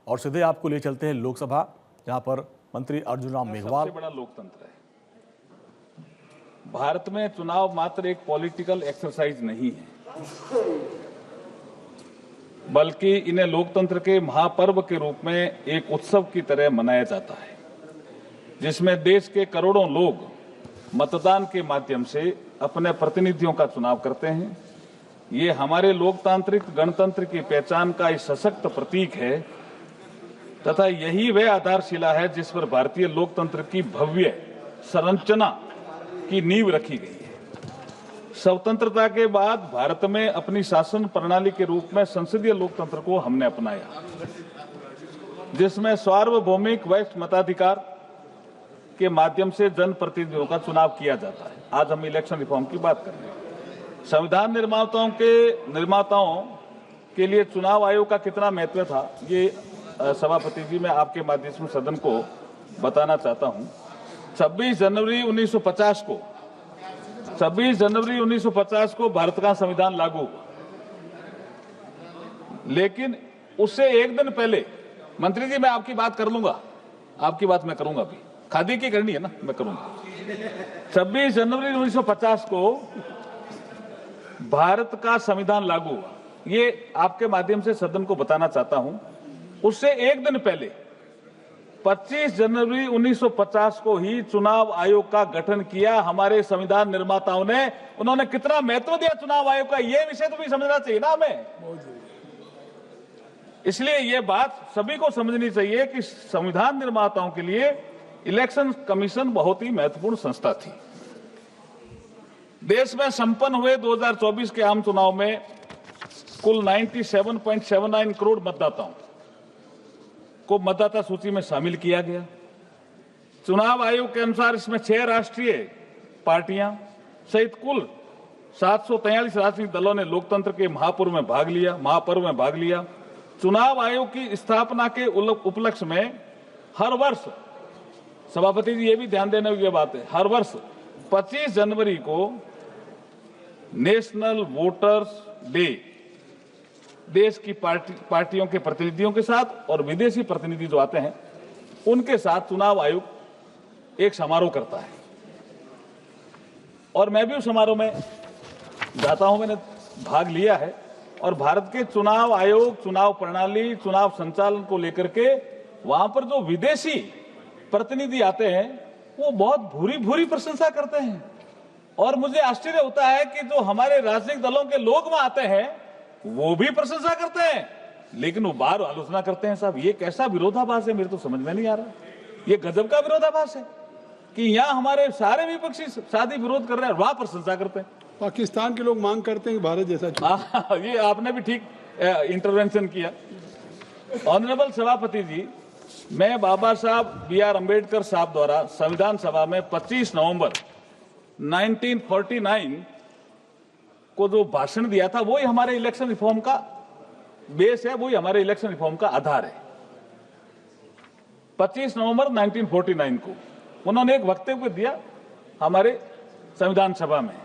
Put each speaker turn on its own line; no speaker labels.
और सीधे आपको ले चलते हैं लोकसभा, जहां पर मंत्री अर्जुन राम मेघवाल।
सबसे बड़ा लोकतंत्र है। भारत में चुनाव मात्र एक पॉलिटिकल एक्सरसाइज नहीं है, बल्कि इन्हें लोकतंत्र के महापर्व के रूप में एक उत्सव की तरह मनाया जाता है, जिसमें देश के करोड़ों लोग मतदान के माध्यम से अपने प्रतिनिधियों का चुनाव करते हैं। ये हमारे लोकतांत्रिक गणतंत्र की पहचान का एक सशक्त प्रतीक है तथा यही वह आधारशिला है जिस पर भारतीय लोकतंत्र की भव्य संरचना की नींव रखी गई है। स्वतंत्रता के बाद भारत में अपनी शासन प्रणाली के रूप में संसदीय लोकतंत्र को हमने अपनाया, जिसमें सार्वभौमिक वरिष्ठ मताधिकार के माध्यम से जनप्रतिनिधियों का चुनाव किया जाता है। आज हम इलेक्शन रिफॉर्म की बात कर रहे हैं। संविधान निर्माताओं के लिए चुनाव आयोग का कितना महत्व था, ये सभापति जी मैं आपके माध्यम से सदन को बताना चाहता हूं। 26 जनवरी 1950 को भारत का संविधान लागू हुआ, लेकिन उससे एक दिन पहले, मंत्री जी मैं आपकी बात कर लूंगा, आपकी बात मैं करूंगा, अभी खादी की करनी है ना, मैं करूंगा। 26 जनवरी 1950 को भारत का संविधान लागू हुआ, ये आपके माध्यम से सदन को बताना चाहता हूं। उससे एक दिन पहले 25 जनवरी 1950 को ही चुनाव आयोग का गठन किया हमारे संविधान निर्माताओं ने। उन्होंने कितना महत्व दिया चुनाव आयोग का, यह विषय तो भी समझना चाहिए ना हमें। इसलिए यह बात सभी को समझनी चाहिए कि संविधान निर्माताओं के लिए इलेक्शन कमीशन बहुत ही महत्वपूर्ण संस्था थी। देश में संपन्न हुए 2024 के आम चुनाव में कुल 97.79 करोड़ मतदाताओं को मतदाता सूची में शामिल किया गया। चुनाव आयोग के अनुसार इसमें 6 राष्ट्रीय पार्टियां सहित कुल 743 राजनीतिक दलों ने लोकतंत्र के महापर्व में भाग लिया। चुनाव आयोग की स्थापना के उपलक्ष्य में हर वर्ष, सभापति जी ये भी ध्यान देने की बात है, हर वर्ष 25 जनवरी को नेशनल वोटर्स डे देश की पार्टियों के प्रतिनिधियों के साथ और विदेशी प्रतिनिधि जो आते हैं उनके साथ चुनाव आयोग एक समारोह करता है, और मैं भी उस समारोह में जाता हूं, मैंने भाग लिया है। और भारत के चुनाव आयोग, चुनाव प्रणाली, चुनाव संचालन को लेकर के वहां पर जो विदेशी प्रतिनिधि आते हैं वो बहुत भूरी प्रशंसा करते हैं, और मुझे आश्चर्य होता है कि जो हमारे राजनीतिक दलों के लोग वहां आते हैं वो भी प्रशंसा करते हैं, लेकिन वो बाहर आलोचना करते हैं। साहब ये कैसा विरोधाभास है, मेरे तो समझ में नहीं आ रहा। ये गजब का विरोधाभास है कि यहाँ हमारे सारे विपक्षी शादी विरोध कर रहे हैं, वहां प्रशंसा करते हैं।
पाकिस्तान के लोग मांग करते हैं कि भारत जैसा
ये आपने भी ठीक इंटरवेंशन किया। ऑनरेबल सभापति जी, मैं बाबा साहब BR अम्बेडकर साहब द्वारा संविधान सभा में 25 नवंबर 1949 को जो भाषण दिया था वही हमारे इलेक्शन रिफॉर्म का बेस है, वही हमारे इलेक्शन रिफॉर्म का आधार है। 25 नवंबर 1949 को उन्होंने एक वक्तव्य दिया हमारे संविधान सभा में।